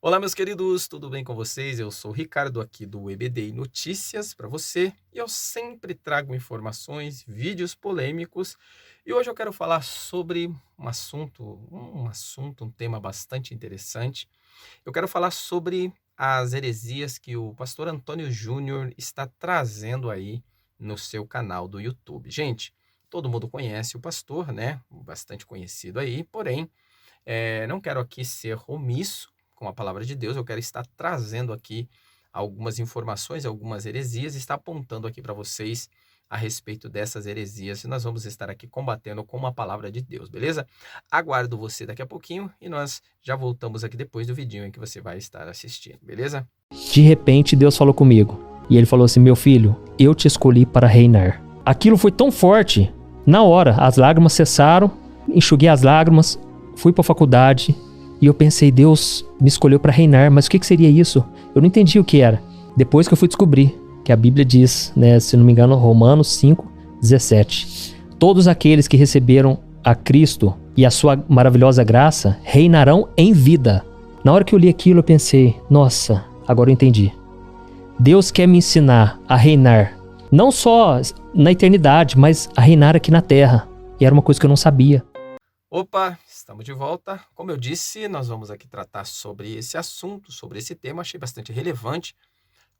Olá, meus queridos, tudo bem com vocês? Eu sou o Ricardo aqui do EBD Notícias para você e eu sempre trago informações, vídeos polêmicos e hoje eu quero falar sobre um tema bastante interessante. Eu quero falar sobre as heresias que o pastor Antônio Júnior está trazendo aí no seu canal do YouTube. Gente, todo mundo conhece o pastor, né? Bastante conhecido aí, porém não quero aqui ser omisso com a palavra de Deus, eu quero estar trazendo aqui algumas informações, algumas heresias, está apontando aqui para vocês a respeito dessas heresias e nós vamos estar aqui combatendo com a palavra de Deus, beleza? Aguardo você daqui a pouquinho e nós já voltamos aqui depois do vidinho em que você vai estar assistindo, beleza? De repente, Deus falou comigo. E ele falou assim: meu filho, eu te escolhi para reinar. Aquilo foi tão forte. Na hora, as lágrimas cessaram, enxuguei as lágrimas, fui para a faculdade e eu pensei: Deus me escolheu para reinar, mas o que seria isso? Eu não entendi o que era. Depois que eu fui descobrir que a Bíblia diz, né, se não me engano, Romanos 5:17, todos aqueles que receberam a Cristo e a sua maravilhosa graça reinarão em vida. Na hora que eu li aquilo, eu pensei: nossa, agora eu entendi. Deus quer me ensinar a reinar, não só na eternidade, mas a reinar aqui na terra. E era uma coisa que eu não sabia. Opa, estamos de volta. Como eu disse, nós vamos aqui tratar sobre esse assunto, sobre esse tema. Achei bastante relevante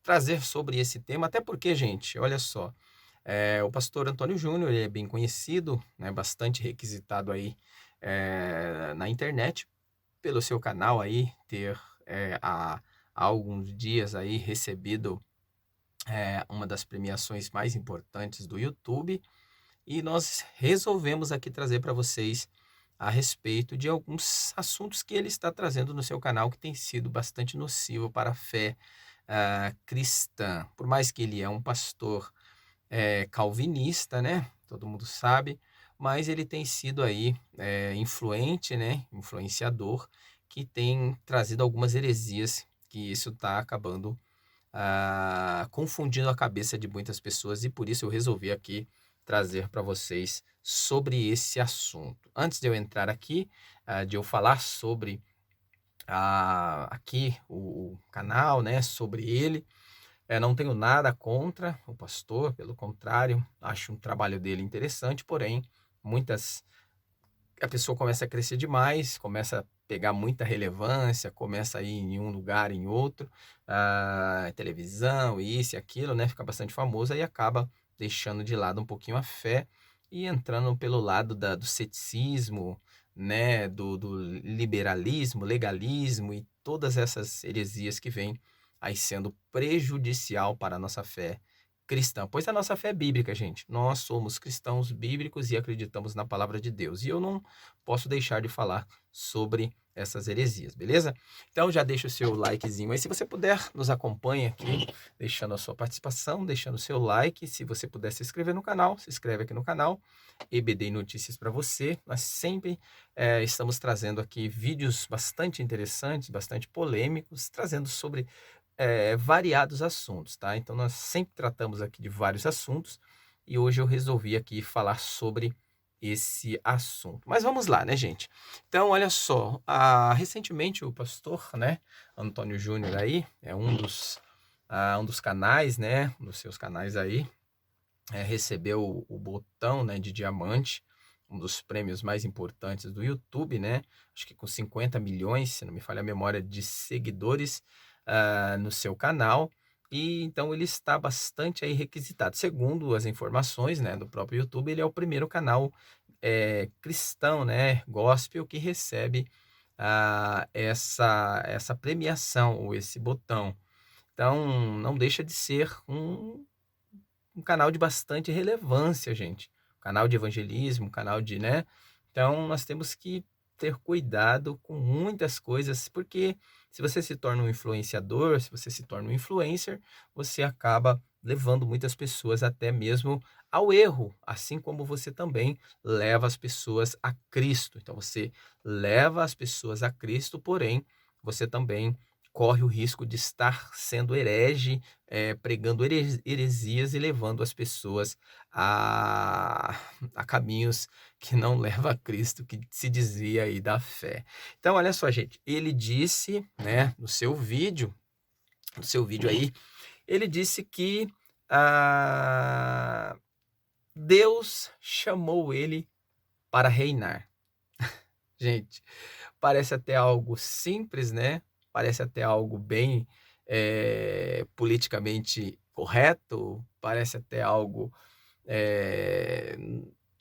trazer sobre esse tema, até porque, gente, olha só, o pastor Antônio Júnior, ele é bem conhecido, né, bastante requisitado aí na internet, pelo seu canal aí, ter há alguns dias aí recebido uma das premiações mais importantes do YouTube, e nós resolvemos aqui trazer para vocês a respeito de alguns assuntos que ele está trazendo no seu canal que tem sido bastante nocivo para a fé cristã. Por mais que ele é um pastor calvinista, né? Todo mundo sabe, mas ele tem sido aí influente, né? Influenciador, que tem trazido algumas heresias, que isso está acabando confundindo a cabeça de muitas pessoas e por isso eu resolvi aqui trazer para vocês sobre esse assunto. Antes de eu entrar aqui, de eu falar sobre aqui o canal, né, sobre ele, não tenho nada contra o pastor, pelo contrário, acho um trabalho dele interessante, porém, a pessoa começa a crescer demais, começa a pegar muita relevância, começa a ir em um lugar, em outro, televisão, isso e aquilo, né? Fica bastante famoso, aí acaba deixando de lado um pouquinho a fé e entrando pelo lado do ceticismo, né? Do liberalismo, legalismo e todas essas heresias que vêm aí sendo prejudicial para a nossa fé cristã, pois a nossa fé é bíblica, gente. Nós somos cristãos bíblicos e acreditamos na palavra de Deus. E eu não posso deixar de falar sobre essas heresias, beleza? Então já deixa o seu likezinho aí. Se você puder, nos acompanhe aqui, deixando a sua participação, deixando o seu like. Se você puder se inscrever no canal, se inscreve aqui no canal. EBD Notícias para você. Nós sempre estamos trazendo aqui vídeos bastante interessantes, bastante polêmicos, trazendo sobre variados assuntos, tá? Então nós sempre tratamos aqui de vários assuntos e hoje eu resolvi aqui falar sobre esse assunto. Mas vamos lá, né, gente? Então, olha só, recentemente o pastor, né, Antônio Júnior aí, é um dos canais, né, um dos seus canais aí, recebeu o botão, né, de diamante, um dos prêmios mais importantes do YouTube, né? Acho que com 50 milhões, se não me falha a memória, de seguidores no seu canal. E então ele está bastante aí requisitado. Segundo as informações, né, do próprio YouTube, ele é o primeiro canal cristão, né, gospel, que recebe essa premiação ou esse botão. Então, não deixa de ser um canal de bastante relevância, gente. Canal de evangelismo, canal de, né? Então, nós temos que ter cuidado com muitas coisas, porque se você se torna um influenciador, se você se torna um influencer, você acaba levando muitas pessoas até mesmo ao erro, assim como você também leva as pessoas a Cristo. Então, você leva as pessoas a Cristo, porém, você também corre o risco de estar sendo herege, pregando heresias e levando as pessoas a, a caminhos que não levam a Cristo, que se dizia aí da fé. Então, olha só, gente, ele disse, né, no seu vídeo aí, ele disse que Deus chamou ele para reinar. Gente, parece até algo simples, né? Parece até algo bem politicamente correto, parece até algo eh,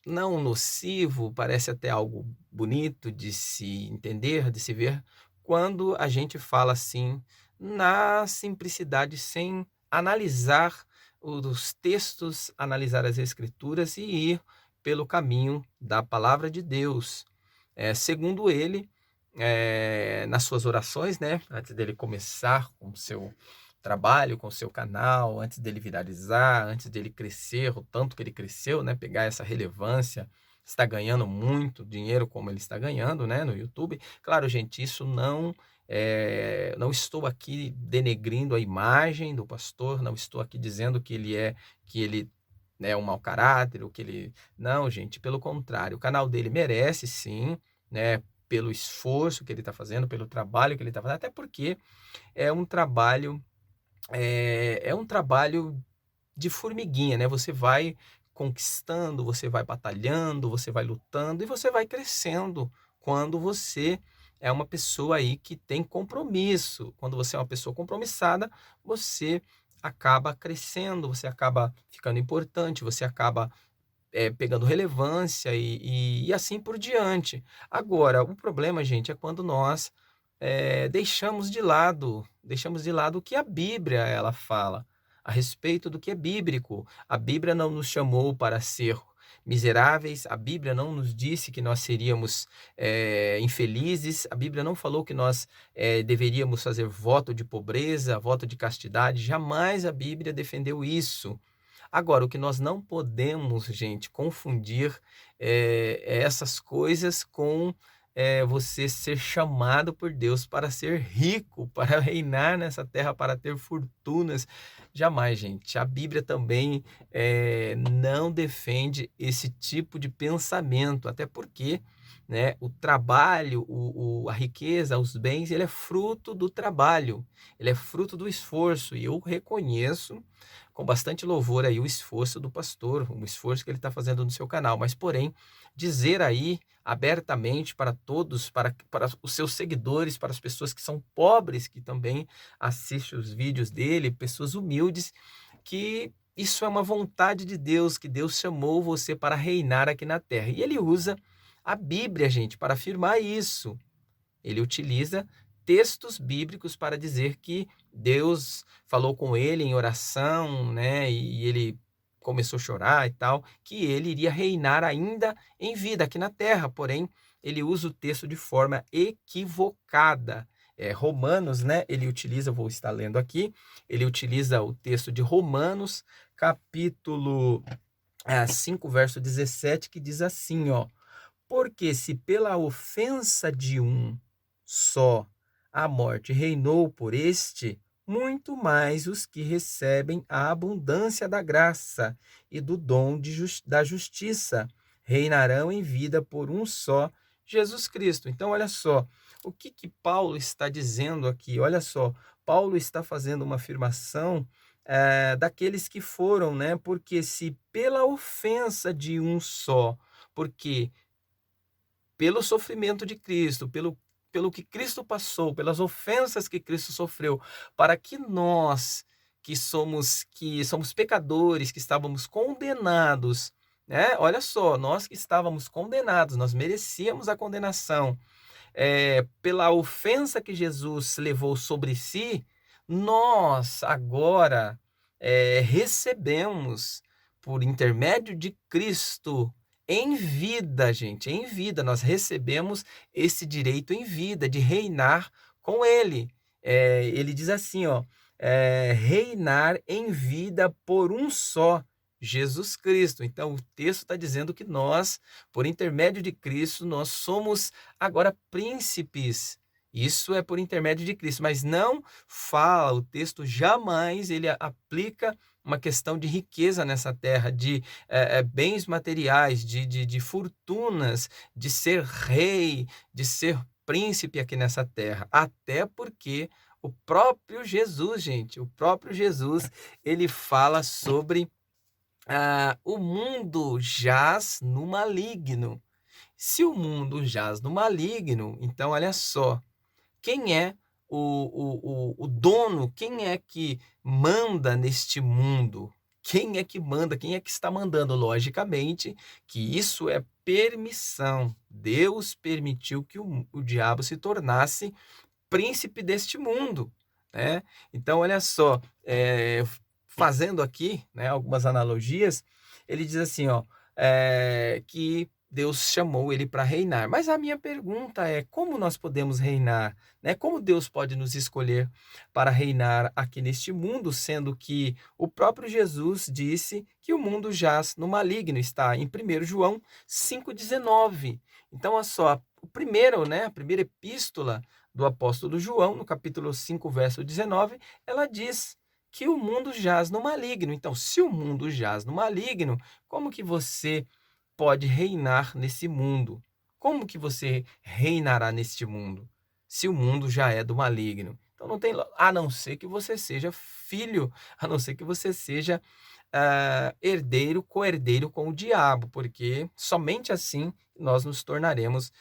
não nocivo, parece até algo bonito de se entender, de se ver, quando a gente fala assim, na simplicidade, sem analisar os textos, analisar as escrituras e ir pelo caminho da palavra de Deus. Segundo ele, nas suas orações, né, antes dele começar com o seu trabalho, com o seu canal, antes dele viralizar, antes dele crescer, o tanto que ele cresceu, né, pegar essa relevância, está ganhando muito dinheiro como ele está ganhando, né, no YouTube. Claro, gente, isso não estou aqui denegrindo a imagem do pastor, não estou aqui dizendo que ele é um mau caráter, ou que ele... Não, gente, pelo contrário, o canal dele merece sim, né, pelo esforço que ele está fazendo, pelo trabalho que ele está fazendo, até porque é um trabalho de formiguinha, né? Você vai conquistando, você vai batalhando, você vai lutando e você vai crescendo quando você é uma pessoa aí que tem compromisso. Quando você é uma pessoa compromissada, você acaba crescendo, você acaba ficando importante, você acaba pegando relevância e assim por diante. Agora, o problema, gente, é quando nós deixamos de lado o que a Bíblia ela fala a respeito do que é bíblico. A Bíblia não nos chamou para ser miseráveis, a Bíblia não nos disse que nós seríamos infelizes, a Bíblia não falou que nós deveríamos fazer voto de pobreza, voto de castidade, jamais a Bíblia defendeu isso. Agora, o que nós não podemos, gente, confundir essas coisas com você ser chamado por Deus para ser rico, para reinar nessa terra, para ter fortunas. Jamais, gente. A Bíblia também não defende esse tipo de pensamento, até porque, né, o trabalho, a riqueza, os bens, ele é fruto do trabalho, ele é fruto do esforço. E eu reconheço com bastante louvor aí o esforço do pastor, o esforço que ele está fazendo no seu canal, mas porém, dizer aí abertamente para todos, para os seus seguidores, para as pessoas que são pobres, que também assistem os vídeos dele, pessoas humildes, que isso é uma vontade de Deus, que Deus chamou você para reinar aqui na terra. E ele usa a Bíblia, gente, para afirmar isso. Ele utiliza textos bíblicos para dizer que Deus falou com ele em oração, né? E ele começou a chorar e tal, que ele iria reinar ainda em vida aqui na terra. Porém, ele usa o texto de forma equivocada. Romanos, né? Ele utiliza, vou estar lendo aqui, ele utiliza o texto de Romanos, capítulo 5, verso 17, que diz assim, ó: porque se pela ofensa de um só a morte reinou por este, muito mais os que recebem a abundância da graça e do dom da justiça reinarão em vida por um só, Jesus Cristo. Então, olha só, o que Paulo está dizendo aqui? Olha só, Paulo está fazendo uma afirmação daqueles que foram, né? Porque se pela ofensa de um só, porque pelo sofrimento de Cristo, pelo que Cristo passou, pelas ofensas que Cristo sofreu, para que nós que somos pecadores, que estávamos condenados, né? Olha só, nós que estávamos condenados, nós merecíamos a condenação, pela ofensa que Jesus levou sobre si, nós agora recebemos, por intermédio de Cristo, em vida, gente, em vida, nós recebemos esse direito em vida de reinar com Ele. Ele diz assim, ó, reinar em vida por um só, Jesus Cristo. Então, o texto está dizendo que nós, por intermédio de Cristo, nós somos agora príncipes Isso é por intermédio de Cristo, mas não fala, o texto jamais ele aplica uma questão de riqueza nessa terra, de bens materiais, de fortunas, de ser rei, de ser príncipe aqui nessa terra. Até porque o próprio Jesus, gente, o próprio Jesus, ele fala sobre o mundo jaz no maligno. Se o mundo jaz no maligno, então olha só, quem é o dono, quem é que manda neste mundo? Quem é que manda? Quem é que está mandando? Logicamente que isso é permissão. Deus permitiu que o diabo se tornasse príncipe deste mundo, né? Então, olha só, fazendo aqui, né, algumas analogias, ele diz assim, ó, que Deus chamou ele para reinar. Mas a minha pergunta é, como nós podemos reinar? Né? Como Deus pode nos escolher para reinar aqui neste mundo, sendo que o próprio Jesus disse que o mundo jaz no maligno, está em 1 João 5,19. Então, olha só, o primeiro, né, a primeira epístola do apóstolo João, no capítulo 5, verso 19, ela diz que o mundo jaz no maligno. Então, se o mundo jaz no maligno, como que você pode reinar nesse mundo? Como que você reinará neste mundo? Se o mundo já é do maligno. Então, não tem, a não ser que você seja filho, a não ser que você seja herdeiro, co-herdeiro com o diabo, porque somente assim nós nos tornaremos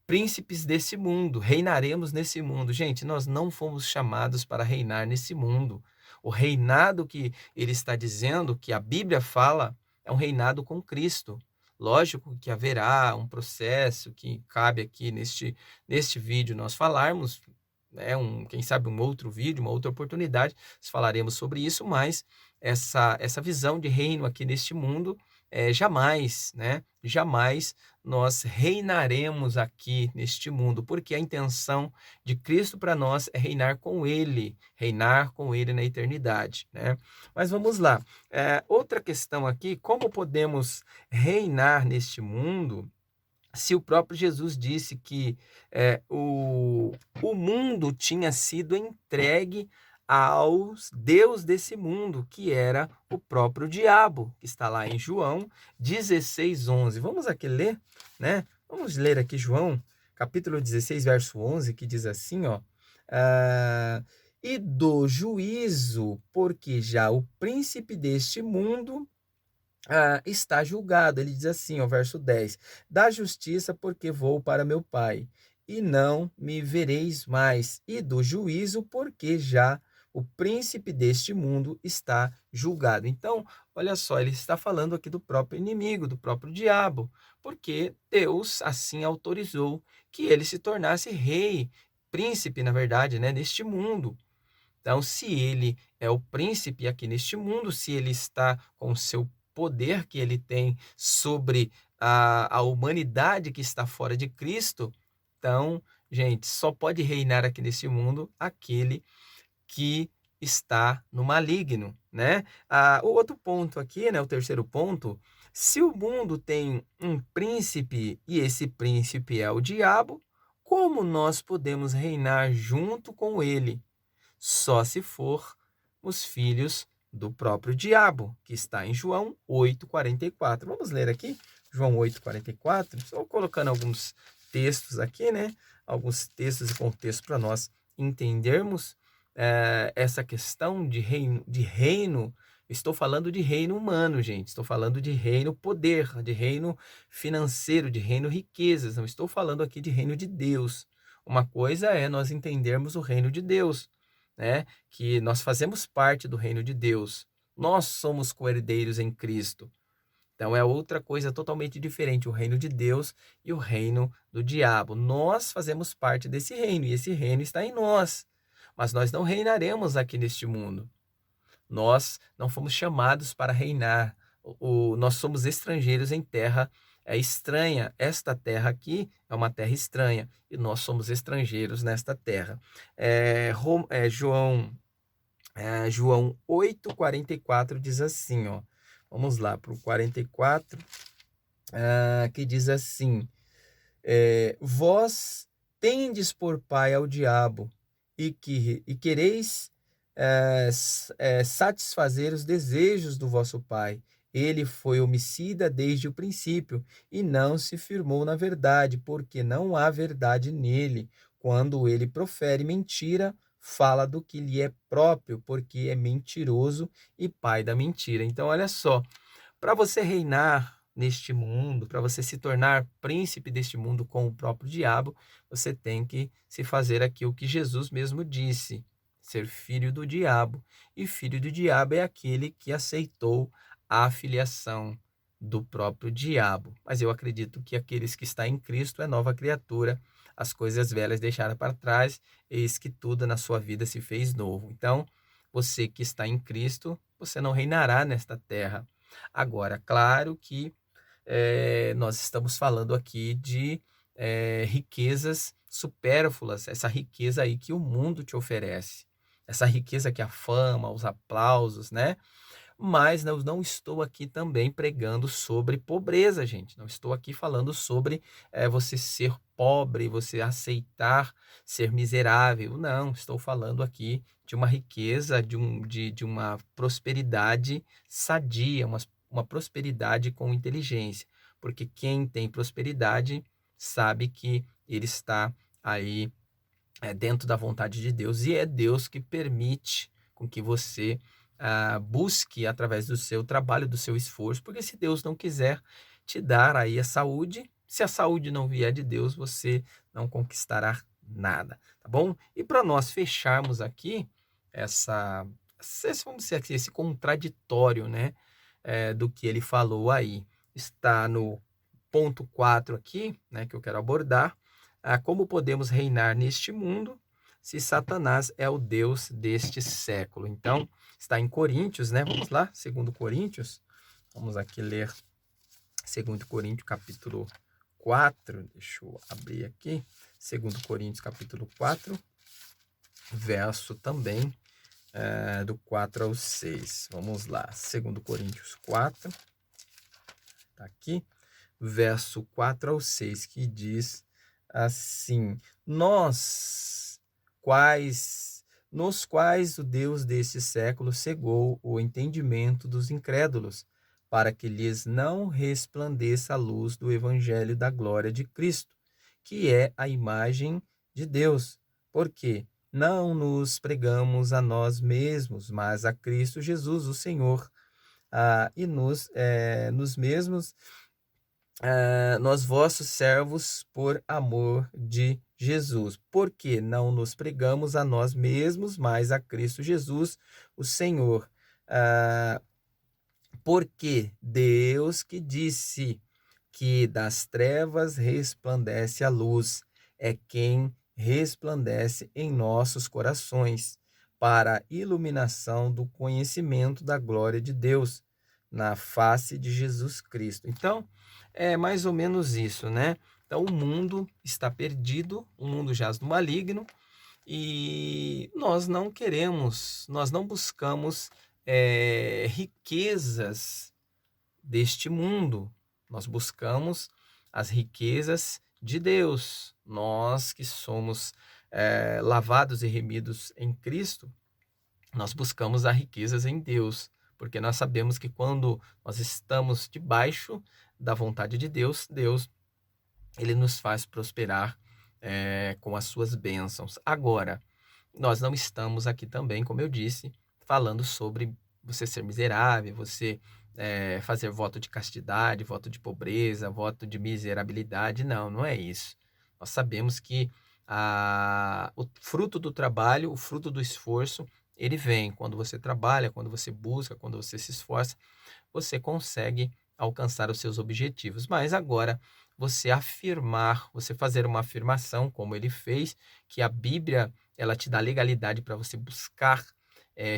príncipes desse mundo, reinaremos nesse mundo. Gente, nós não fomos chamados para reinar nesse mundo. O reinado que ele está dizendo, que a Bíblia fala, é um reinado com Cristo. Lógico que haverá um processo que cabe aqui neste vídeo nós falarmos, né, quem sabe um outro vídeo, uma outra oportunidade, falaremos sobre isso, mas essa visão de reino aqui neste mundo, jamais, né, jamais nós reinaremos aqui neste mundo, porque a intenção de Cristo para nós é reinar com Ele na eternidade, né? Mas vamos lá. Outra questão aqui, como podemos reinar neste mundo se o próprio Jesus disse que o mundo tinha sido entregue aos deus desse mundo, que era o próprio diabo, que está lá em João 16:11. Vamos aqui ler, né? Vamos ler aqui João, capítulo 16, verso 11, que diz assim, ó. E do juízo, porque já o príncipe deste mundo está julgado. Ele diz assim, ó, verso 10, da justiça, porque vou para meu Pai, e não me vereis mais, e do juízo, porque já o príncipe deste mundo está julgado. Então, olha só, ele está falando aqui do próprio inimigo, do próprio diabo, porque Deus assim autorizou que ele se tornasse rei, príncipe, na verdade, né, neste mundo. Então, se ele é o príncipe aqui neste mundo, se ele está com o seu poder que ele tem sobre a humanidade que está fora de Cristo, então, gente, só pode reinar aqui nesse mundo aquele que está no maligno, né? O outro ponto aqui, né, o terceiro ponto, se o mundo tem um príncipe e esse príncipe é o diabo, como nós podemos reinar junto com ele? Só se for os filhos do próprio diabo, que está em João 8:44. Vamos ler aqui, João 8:44. Estou colocando alguns textos aqui, né? Alguns textos e contextos para nós entendermos essa questão de reino. Estou falando de reino humano, gente. Estou falando de reino poder, de reino financeiro, de reino riquezas. Não estou falando aqui de reino de Deus. Uma coisa é nós entendermos o reino de Deus, né? Que nós fazemos parte do reino de Deus. Nós somos co-herdeiros em Cristo. Então é outra coisa totalmente diferente, o reino de Deus e o reino do diabo. Nós fazemos parte desse reino e esse reino está em nós. Mas nós não reinaremos aqui neste mundo. Nós não fomos chamados para reinar. Nós somos estrangeiros em terra estranha. Esta terra aqui é uma terra estranha e nós somos estrangeiros nesta terra. João 8:44 diz assim, ó. Vamos lá para o 44, que diz assim: vós tendes por pai ao diabo, e quereis satisfazer os desejos do vosso pai. Ele foi homicida desde o princípio, e não se firmou na verdade, porque não há verdade nele. Quando ele profere mentira, fala do que lhe é próprio, porque é mentiroso e pai da mentira. Então, olha só, para você reinar neste mundo, para você se tornar príncipe deste mundo com o próprio diabo, você tem que se fazer aquilo que Jesus mesmo disse, ser filho do diabo. E filho do diabo é aquele que aceitou a filiação do próprio diabo. Mas eu acredito que aqueles que estão em Cristo é nova criatura. As coisas velhas deixaram para trás, eis que tudo na sua vida se fez novo. Então, você que está em Cristo, você não reinará nesta terra. Agora, claro que nós estamos falando aqui de riquezas supérfluas, essa riqueza aí que o mundo te oferece, essa riqueza que a fama, os aplausos, né? Mas eu não estou aqui também pregando sobre pobreza, gente. Não estou aqui falando sobre você ser pobre, você aceitar ser miserável. Não, estou falando aqui de uma riqueza, de uma prosperidade sadia, uma prosperidade com inteligência. Porque quem tem prosperidade sabe que ele está aí dentro da vontade de Deus, e é Deus que permite com que você busque através do seu trabalho, do seu esforço, porque se Deus não quiser te dar aí a saúde, se a saúde não vier de Deus, você não conquistará nada, tá bom? E para nós fecharmos aqui vamos dizer aqui, esse contraditório, né, do que ele falou aí, está no ponto 4 aqui, né, que eu quero abordar, como podemos reinar neste mundo se Satanás é o Deus deste século. Então, está em Coríntios, né? Vamos lá, 2 Coríntios. Vamos aqui ler 2 Coríntios, capítulo 4. Deixa eu abrir aqui. 2 Coríntios, capítulo 4, verso também do 4 ao 6. Vamos lá, 2 Coríntios 4. Está aqui, verso 4 ao 6, que diz assim: nos quais o Deus deste século cegou o entendimento dos incrédulos, para que lhes não resplandeça a luz do evangelho da glória de Cristo, que é a imagem de Deus. Porque não nos pregamos a nós mesmos, mas a Cristo Jesus, o Senhor, e nos mesmos nós vossos servos por amor de Jesus, porque não nos pregamos a nós mesmos, mas a Cristo Jesus, o Senhor. Porque Deus que disse que das trevas resplandece a luz, é quem resplandece em nossos corações, para a iluminação do conhecimento da glória de Deus, na face de Jesus Cristo. Então, é mais ou menos isso, né? Então, o mundo está perdido, o mundo jaz no maligno, e nós não queremos, nós não buscamos riquezas deste mundo, nós buscamos as riquezas de Deus. Nós que somos lavados e remidos em Cristo, nós buscamos as riquezas em Deus, porque nós sabemos que quando nós estamos debaixo da vontade de Deus, ele nos faz prosperar com as suas bênçãos. Agora, nós não estamos aqui também, como eu disse, falando sobre você ser miserável, você fazer voto de castidade, voto de pobreza, voto de miserabilidade. Não, não é isso. Nós sabemos que o fruto do trabalho, o fruto do esforço, ele vem quando você trabalha, quando você busca, quando você se esforça, você consegue alcançar os seus objetivos. Mas agora, você fazer uma afirmação, como ele fez, que a Bíblia ela te dá legalidade para você buscar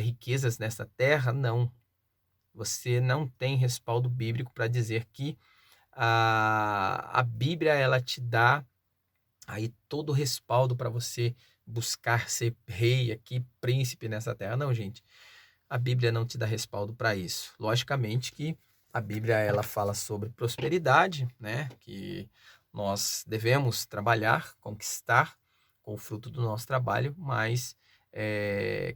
riquezas nessa terra, não. Você não tem respaldo bíblico para dizer que a Bíblia ela te dá aí todo o respaldo para você buscar ser rei aqui, príncipe nessa terra. Não, gente. A Bíblia não te dá respaldo para isso. Logicamente que a Bíblia ela fala sobre prosperidade, né? Que Nós devemos trabalhar, conquistar com o fruto do nosso trabalho, mas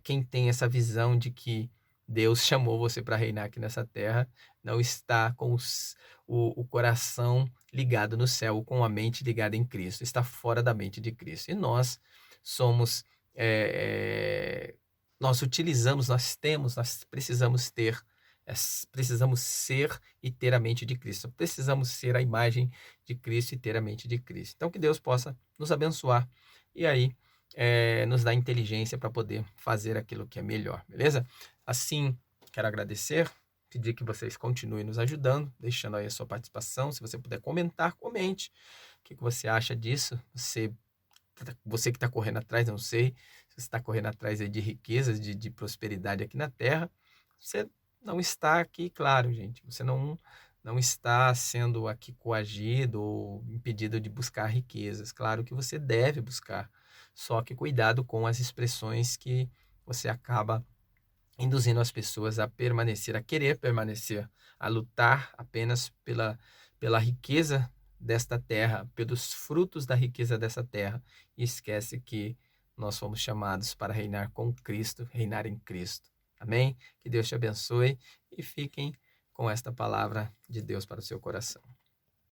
quem tem essa visão de que Deus chamou você para reinar aqui nessa terra, não está com o coração ligado no céu, com a mente ligada em Cristo, está fora da mente de Cristo. E nós somos, nós utilizamos, nós precisamos ter, precisamos ser e ter a mente de Cristo. Precisamos ser a imagem de Cristo e ter a mente de Cristo. Então, que Deus possa nos abençoar e aí nos dar inteligência para poder fazer aquilo que é melhor, beleza? Assim, quero agradecer, pedir que vocês continuem nos ajudando, deixando aí a sua participação. Se você puder comentar, comente. O que você acha disso? Você que está correndo atrás, não sei, se você está correndo atrás aí de riquezas, de prosperidade aqui na Terra, você não está aqui, claro, gente, você não está sendo aqui coagido ou impedido de buscar riquezas. Claro que você deve buscar, só que cuidado com as expressões que você acaba induzindo as pessoas a permanecer, a querer permanecer, a lutar apenas pela riqueza desta terra, pelos frutos da riqueza dessa terra, e esquece que nós fomos chamados para reinar com Cristo, reinar em Cristo. Amém? Que Deus te abençoe e fiquem com esta palavra de Deus para o seu coração.